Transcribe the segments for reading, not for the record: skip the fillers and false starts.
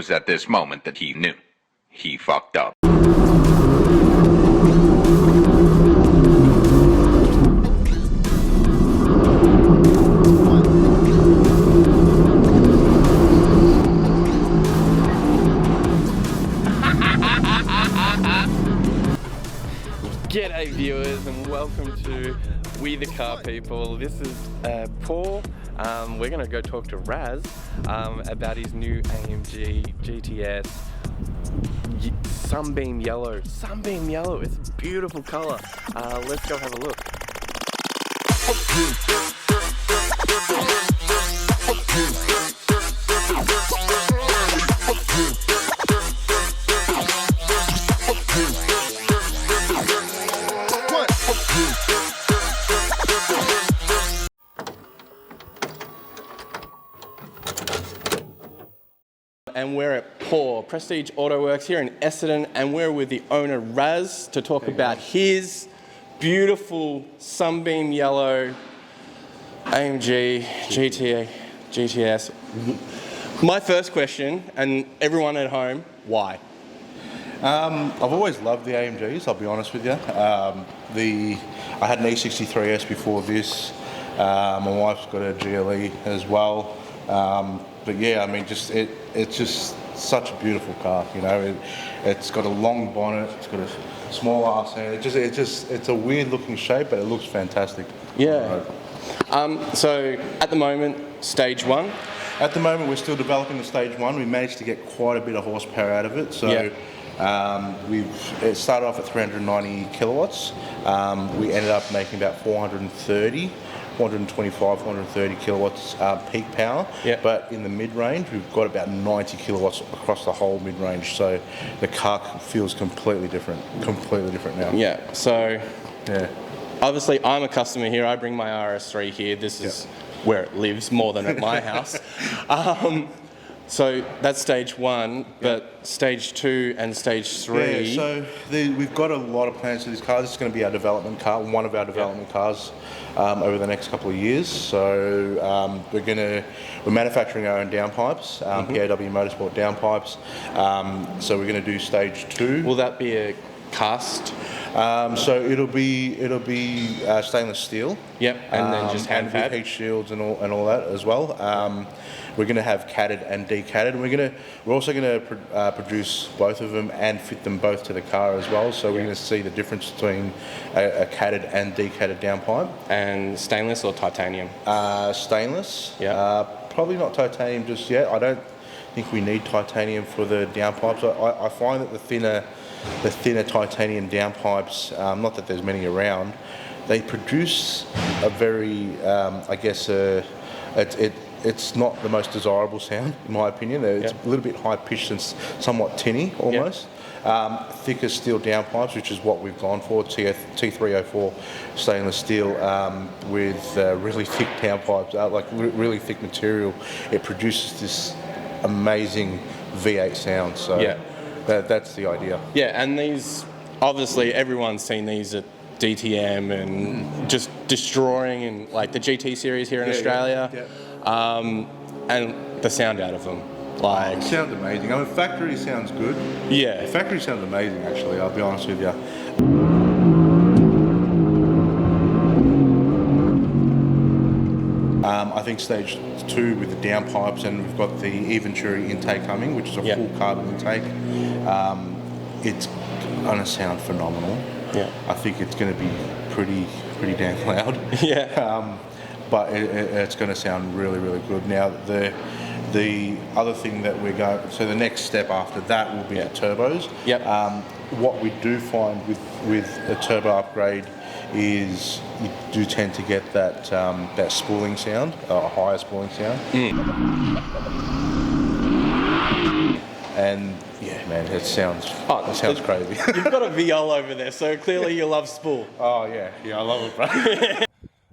was at this moment that he knew. He fucked up. G'day viewers and welcome to We the Car People. This is Paul. We're going to go talk to Raz about his new AMG GTS Sunbeam Yellow. Sunbeam Yellow, it's a beautiful colour. Let's go have a look. And we're at P.A.W, Prestige Auto Works here in Essendon, and we're with the owner Raz to talk about his beautiful Sunbeam Yellow AMG GTS. My first question, and everyone at home, why? I've always loved the AMGs, I'll be honest with you. I had an E63S before this. My wife's got a GLE as well. But yeah, I mean, it's just such a beautiful car. You know, it's got a long bonnet, it's got a small arse end. It's a weird looking shape, but it looks fantastic. Yeah. So at the moment, stage one. At the moment, we're still developing the stage one. We managed to get quite a bit of horsepower out of it. So. Yeah. It started off at 390 kilowatts. We ended up making about 425, 430 kilowatts peak power. Yep. But in the mid-range, we've got about 90 kilowatts across the whole mid-range. So the car feels completely different now. Yeah. So obviously, I'm a customer here. I bring my RS3 here. This is where it lives more than at my house. So that's stage one, but stage two and stage three. Yeah, so we've got a lot of plans for this car. This is going to be our development car, one of our development cars over the next couple of years. So we're manufacturing our own downpipes, P.A.W. Motorsport downpipes. So we're going to do stage two. Will that be a cast? So it'll be stainless steel. Yep, and then just hand fab, heat shields and all that as well. We're going to have catted and decatted. We're also going to produce both of them and fit them both to the car as well. So we're going to see the difference between a catted and decatted downpipe. And stainless or titanium? Stainless. Yeah. Probably not titanium just yet. I don't think we need titanium for the downpipes. I find that the thinner titanium downpipes, not that there's many around, they produce a very, it's not the most desirable sound, in my opinion. It's a little bit high-pitched and somewhat tinny, almost. Thicker steel downpipes, which is what we've gone for, T304 stainless steel with really thick downpipes, like really thick material. It produces this amazing V8 sound, so that's the idea. Yeah, and these, obviously everyone's seen these at DTM and just destroying, and like the GT series here in Australia. And the sound out of them, it sounds amazing. I mean, factory sounds good. Yeah, factory sounds amazing. Actually, I'll be honest with you. I think stage two with the downpipes, and we've got the eVenturi intake coming, which is a full carbon intake. It's gonna sound phenomenal. Yeah, I think it's gonna be pretty damn loud. Yeah. But it's going to sound really, really good. Now, the other thing that we're going, so the next step after that will be the turbos. Yep. What we do find with a turbo upgrade is you do tend to get that spooling sound, a higher spooling sound. And yeah, man, it sounds crazy. You've got a VL over there, so clearly you love spool. Oh yeah, I love it, bro.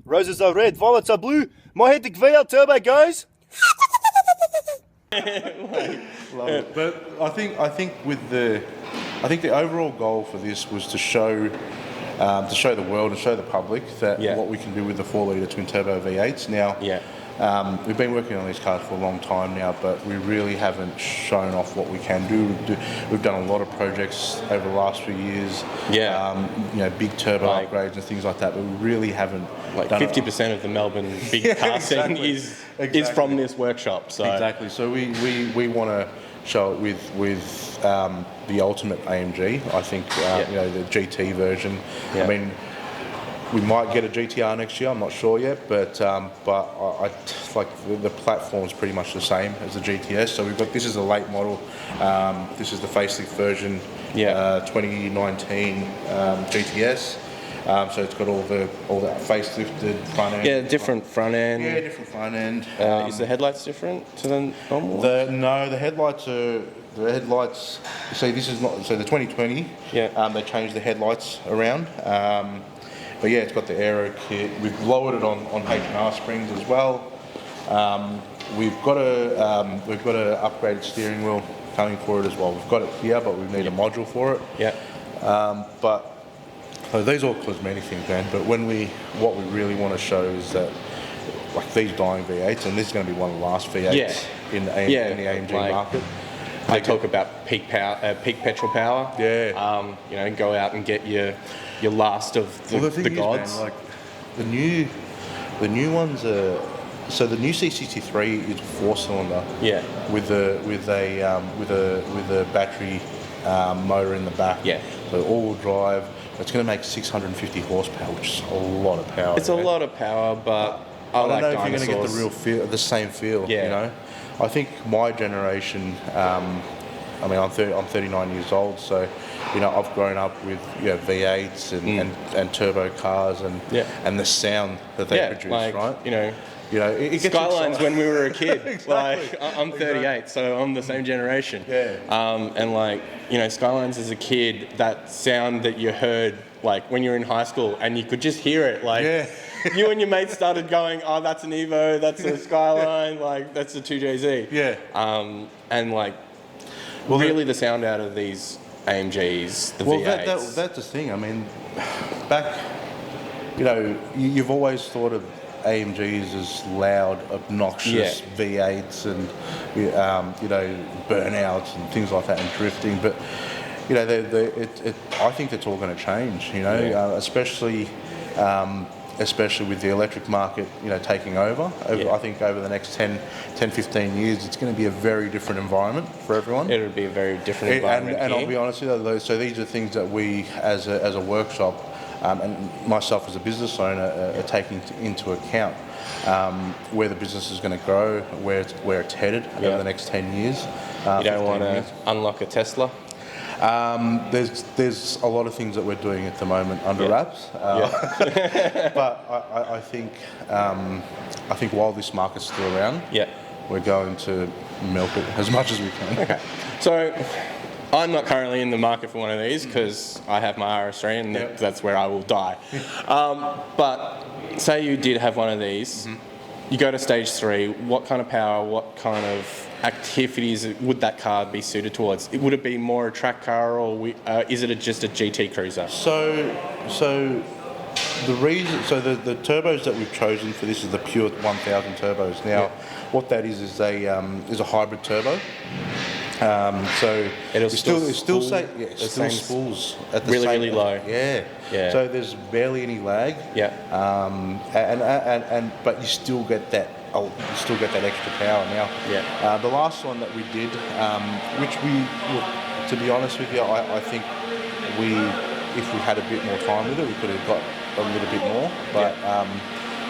Roses are red, violets are blue. My head to VL turbo goes. Love it. But I think the overall goal for this was to show the world and show the public that what we can do with the 4-litre twin turbo V8s. Now, we've been working on these cars for a long time now, but we really haven't shown off what we can do. We've done a lot of projects over the last few years. Yeah. You know, big turbo Like- upgrades and things like that, but we really haven't Like done 50% of the Melbourne big Yeah, car scene exactly. is from this workshop. So Exactly. So we want to show it with the ultimate AMG. I think you know, the GT version. Yeah. I mean, we might get a GTR next year. I'm not sure yet, but I like the platform's pretty much the same as the GTS. So we've got, this is a late model. This is the facelift version. 2019 GTS. So it's got all that facelifted front end. yeah, different front end. Yeah, different front end. Is the headlights different to the normal? No, the headlights are. The headlights. See, this is not. So the 2020. Yeah. They changed the headlights around. But yeah, it's got the aero kit. We've lowered it on H&R springs as well. We've got a upgraded steering wheel coming for it as well. We've got it here, but we need a module for it. Yeah. But so these are all cosmetic things, man. But what we really want to show is that, like, these dying V8s, and this is going to be one of the last V8s in the AMG like, market. They talk about peak power, peak petrol power. Yeah. You know, go out and get your last of the thing gods. is, man, like the new ones are. So the new C63 is 4-cylinder. Yeah. With a battery motor in the back. Yeah. So all-wheel drive. It's going to make 650 horsepower, which is a lot of power. It's a lot of power, but I don't like know if dinosaurs. you're going to get the real feel, the same feel. Yeah. You know, I think my generation. I mean, I'm 39 years old, so you know I've grown up with V8s and turbo cars and the sound that they produce, like, right? You know, it gets Skylines exciting. when we were a kid. Exactly. Like, I'm 38, so I'm the same generation. Yeah. And like, you know, Skylines as a kid, that sound that you heard, like when you were in high school, and you could just hear it, like. Yeah. You and your mates started going, oh, that's an Evo, that's a Skyline, like that's a 2JZ. Yeah. And like, really the sound out of these AMGs, the V8s. That's the thing. I mean, back, you know, you've always thought of AMGs as loud, obnoxious V8s and you know, burnouts and things like that and drifting, but you know, I think that's all going to change. You know, especially with the electric market, you know, taking over. I think over the next 10, 15 years, it's going to be a very different environment for everyone. It'll be a very different environment. And I'll be honest with you, so these are things that we, as a workshop, and myself as a business owner, are taking into account where the business is going to grow, where it's headed over the next 10 years. You don't want to unlock a Tesla? There's a lot of things that we're doing at the moment under wraps, but I think while this market's still around, we're going to milk it as much as we can. Okay. So I'm not currently in the market for one of these because I have my RS3 and that's where I will die. But say you did have one of these, you go to stage 3. What kind of power? What kind of activities would that car be suited towards? Would it be more a track car, or is it just a GT cruiser? So the reason, the turbos that we've chosen for this is the pure 1000 turbos. Now, what that is a hybrid turbo. So it'll still spools at the really low. Yeah. So there's barely any lag. Yeah. But you still get that. You still get that extra power now. Yeah. The last one that we did, which to be honest with you, I think if we had a bit more time with it, we could have got a little bit more.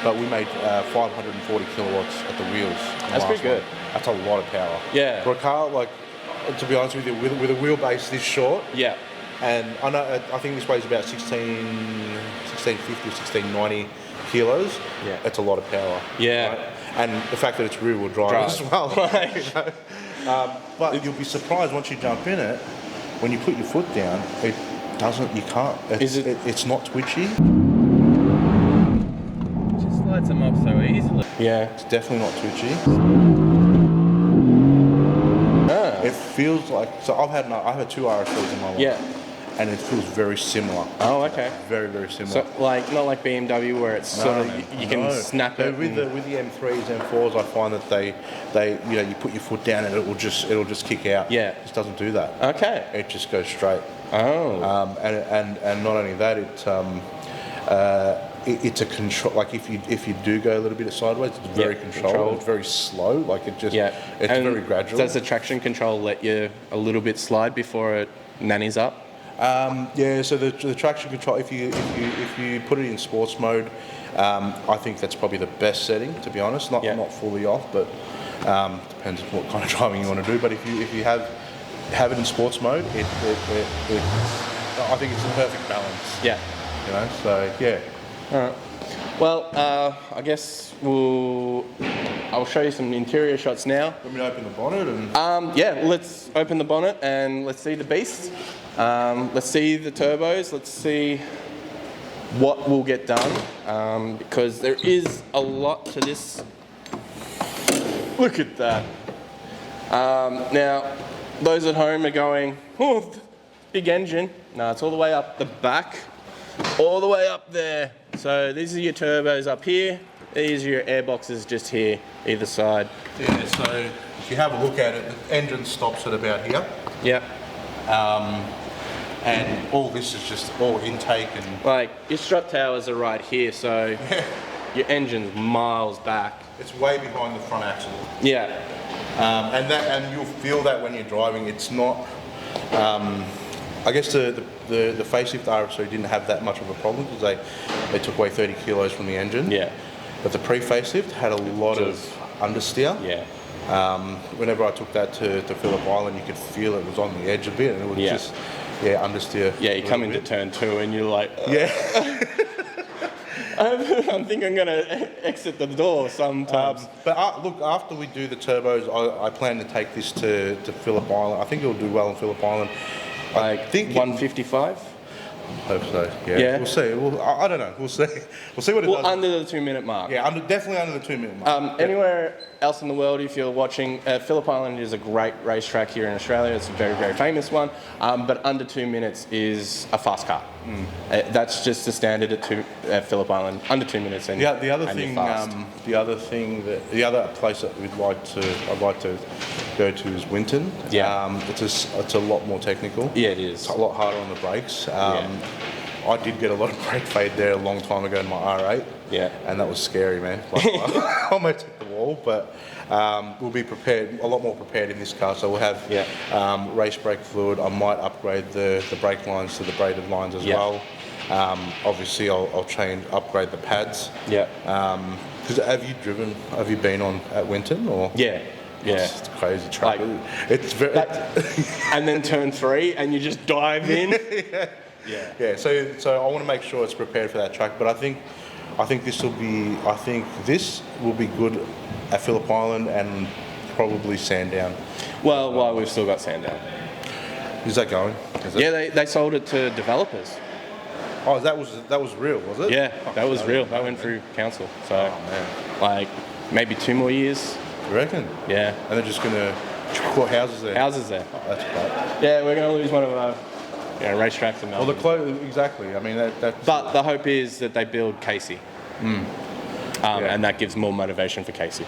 But we made 540 kilowatts at the wheels. That's pretty good. That's a lot of power. Yeah. For a car, like, to be honest with you, with a wheelbase this short. Yeah. And I think this weighs about 1650 or 1690 kilos. Yeah. That's a lot of power. Yeah. Right? And the fact that it's rear-wheel drive as well. But you'll be surprised once you jump in it, when you put your foot down, it doesn't. You can't. It's not twitchy. It just slides them up so easily. Yeah. It's definitely not twitchy. It feels like, so I've had 2 RS3s in my life. Yeah. and it feels very similar. Oh, okay. Very, very similar. So, like, not like BMW where it's sort of, you can snap it. With the M3s, M4s, I find that they you know, you put your foot down and it'll just kick out. Yeah. It just doesn't do that. Okay. It just goes straight. Oh. And not only that, it's a control. Like if you do go a little bit sideways, it's very controlled. It's very slow. Like it just it's and very gradual. Does the traction control let you a little bit slide before it nannies up? Yeah. So the traction control, if you put it in sports mode, I think that's probably the best setting. To be honest, not fully off, but depends on what kind of driving you want to do. But if you have it in sports mode, I think it's the perfect balance. Yeah. You know. So yeah. All right. Well, I guess I'll show you some interior shots now. Let me open the bonnet and. Yeah, let's open the bonnet and let's see the beast. Let's see the turbos. Let's see what will get done because there is a lot to this. Look at that. Now, those at home are going, oh, big engine. No, it's all the way up the back, all the way up there. So these are your turbos up here. These are your airboxes just here, either side. Yeah, so if you have a look at it, the engine stops at about here. Yep. And all this is just all intake and... Like, your strut towers are right here, so your engine's miles back. It's way behind the front axle. Yeah. And you'll feel that when you're driving. It's not... I guess the facelift RS3 didn't have that much of a problem because they took away 30 kilos from the engine. Yeah. But the pre-facelift had a lot of understeer. Yeah. Whenever I took that to Phillip Island, you could feel it was on the edge a bit, and it was just understeer. Yeah, you come into turn 2 and you're like, yeah. I think I'm gonna exit the door sometimes. But look, after we do the turbos, I plan to take this to Phillip Island. I think it'll do well in Phillip Island. I think 155. Hope so. Yeah. We'll see. I don't know. We'll see. We'll see what it does. Under the 2 minute mark. Yeah, definitely under the 2 minute mark. Anywhere else in the world, if you're watching, Phillip Island is a great racetrack here in Australia. It's a very, very famous one. But under 2 minutes is a fast car. That's just the standard at Phillip Island. Under 2 minutes, and the other and thing, you're fast. the other place that I'd like to go to is Winton. Yeah. It's a lot more technical. Yeah, it is. It's a lot harder on the brakes. I did get a lot of brake fade there a long time ago in my R8. Yeah. And that was scary, man. Like, I almost hit the wall, but we'll be prepared, a lot more prepared in this car. So we'll have race brake fluid. I might upgrade the brake lines to the braided lines as well. Obviously, I'll try and upgrade the pads. Yeah. Because have you been on at Winton or? Yeah. Yeah. It's a crazy track. Like, it's very. And then turn 3 and you just dive in. Yeah. So I want to make sure it's prepared for that track. But I think this will be good at Phillip Island and probably Sandown. Well, we've still got Sandown. Is that going? Yeah, they sold it to developers. Oh, that was real, was it? Yeah, that was real. That went through council. So, like, maybe 2 more years. You reckon? Yeah. And they're just gonna put houses there. Houses there. Oh, that's great. Yeah, we're gonna lose one of our racetracks in Melbourne. Well, exactly. I mean, that's... But the hope is that they build Casey. And that gives more motivation for Casey.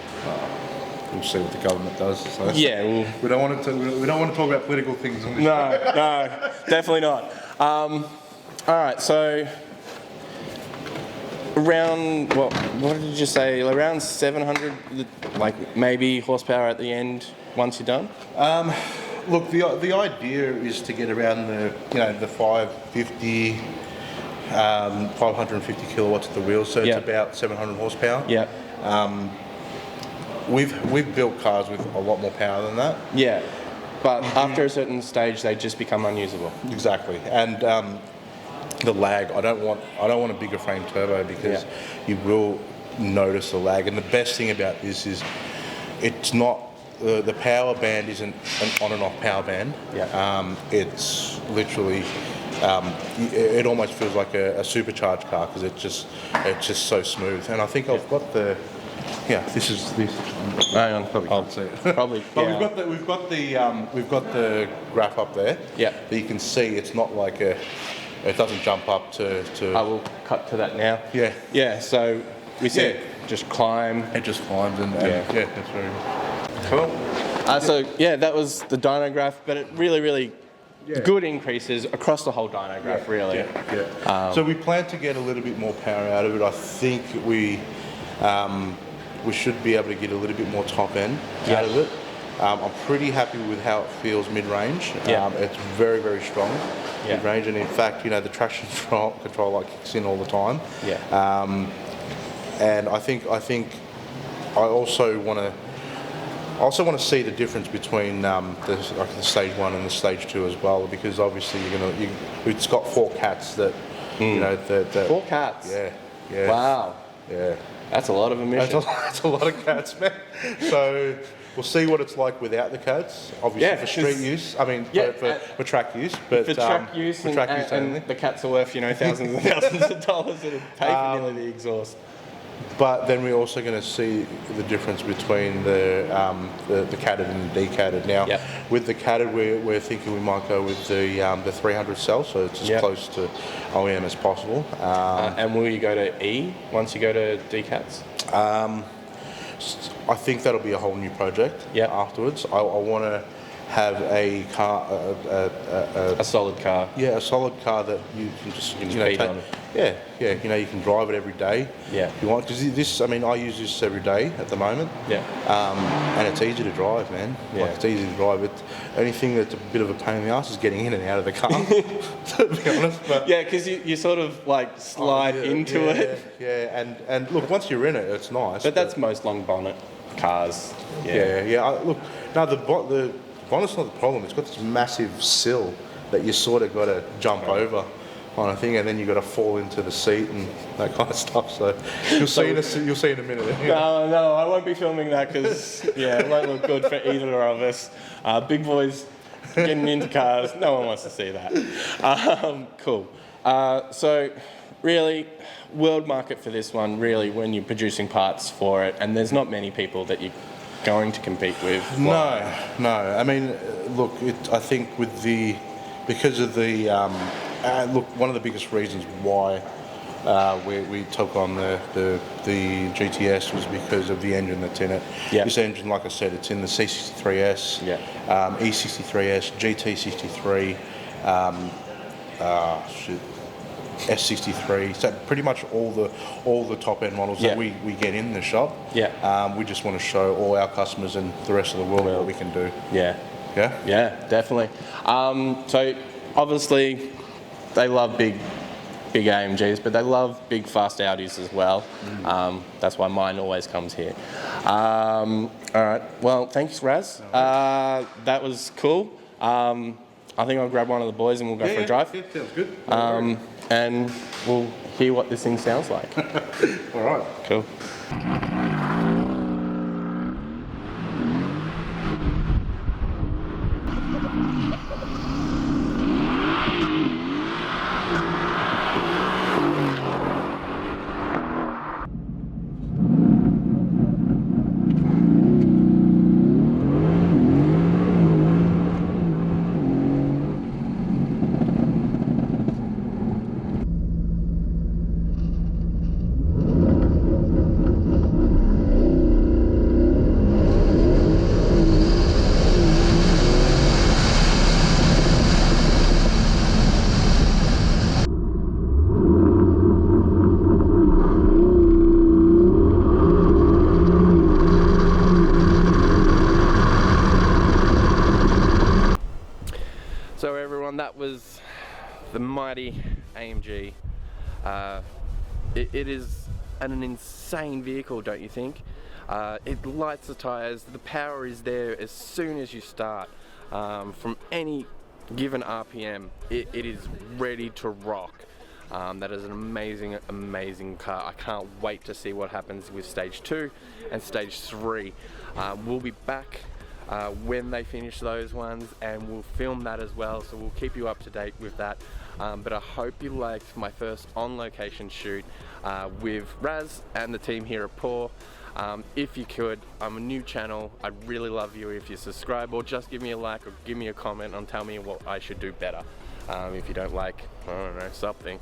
We'll see what the government does. So Yeah, we don't want to talk about political things on this. No, definitely not. All right, so around what did you say? Around 700, like maybe horsepower at the end once you're done. Look, the idea is to get around the 550. 550 kilowatts at the wheels, so it's about 700 horsepower. Yeah. We've built cars with a lot more power than that. Yeah, but after a certain stage, they just become unusable. Exactly, and the lag. I don't want a bigger frame turbo because you will notice the lag. And the best thing about this is it's not the power band isn't an on and off power band. Yeah. It's literally. It almost feels like a supercharged car because it's just so smooth. And I think I've got the Yeah, this is this. Hang on, Probably can't see it. Probably, But yeah. we've got the graph up there. Yeah. That you can see it's not like it doesn't jump up to. I will cut to that now. Yeah. Yeah, so we said just climb. It just climbs and Yeah. that's very Cool. So yeah, that was the dyno graph, but it really good increases across the whole dyno graph, really. Yeah. So we plan to get a little bit more power out of it. I think we should be able to get a little bit more top end out of it. I'm pretty happy with how it feels mid-range. It's very strong mid-range, and in fact, the traction control like kicks in all the time. And I think I also want to see the difference between the stage 1 and the stage 2 as well, because obviously it's got 4 cats that 4 cats. Yeah. Wow. Yeah. That's a lot of emissions. That's a lot of cats, man. So we'll see what it's like without the cats. Obviously for street use. I mean, for track use. But for track use, and the cats are worth thousands and thousands of dollars that have paid for nearly the exhaust. But then we're also going to see the difference between the catted and the decatted. Now, with the catted, we're thinking we might go with the 300 cell, so it's as close to OEM as possible. And will you go to E once you go to decats? I think that'll be a whole new project afterwards. I want to have a car, a solid car. Yeah, a solid car that you can just speed on. Yeah, you can drive it every day. Yeah. If you want, because this, I use this every day at the moment. Yeah. And it's easy to drive, man. Yeah. Like, it's easy to drive. Only thing that's a bit of a pain in the ass is getting in and out of the car. To be honest. But yeah, because you sort of like slide into it. Yeah, and look, once you're in it, it's nice. But that's most long bonnet cars. Yeah. Look, no, the bonnet's not the problem. It's got this massive sill that you sort of got to jump over on a thing, and then you got to fall into the seat and that kind of stuff. So you'll see in a minute. No, I won't be filming that because it won't look good for either of us. Big boys getting into cars. No one wants to see that. Cool. So really, world market for this one. Really, when you're producing parts for it, and there's not many people that you're going to compete with. No. I mean, look, I think because of the look, one of the biggest reasons why we took on the GTS was because of the engine that's in it. Yeah. This engine, like I said, it's in the C63S, E63S, GT63, S63. So pretty much all the top end models that we get in the shop. Yeah. We just want to show all our customers and the rest of the world what we can do. Yeah. Yeah. Yeah, definitely. So obviously they love big AMGs, but they love big fast Audis as well. That's why mine always comes here. All right. Well, thanks, Raz. That was cool. I think I'll grab one of the boys and we'll go for a drive. Yeah, sounds good. And we'll hear what this thing sounds like. All right. Cool. So everyone, that was the mighty AMG. It is an insane vehicle, don't you think? It lights the tires, the power is there as soon as you start. From any given RPM, it is ready to rock. That is an amazing car. I can't wait to see what happens with stage 2 and stage 3. We'll be back when they finish those ones, and we'll film that as well, so we'll keep you up to date with that. But I hope you liked my first on location shoot with Raz and the team here at P.A.W. If you could, I'm a new channel. I'd really love you if you subscribe, or just give me a like or give me a comment and tell me what I should do better. If you don't like, I don't know, something.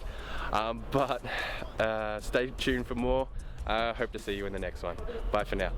But stay tuned for more. Hope to see you in the next one. Bye for now.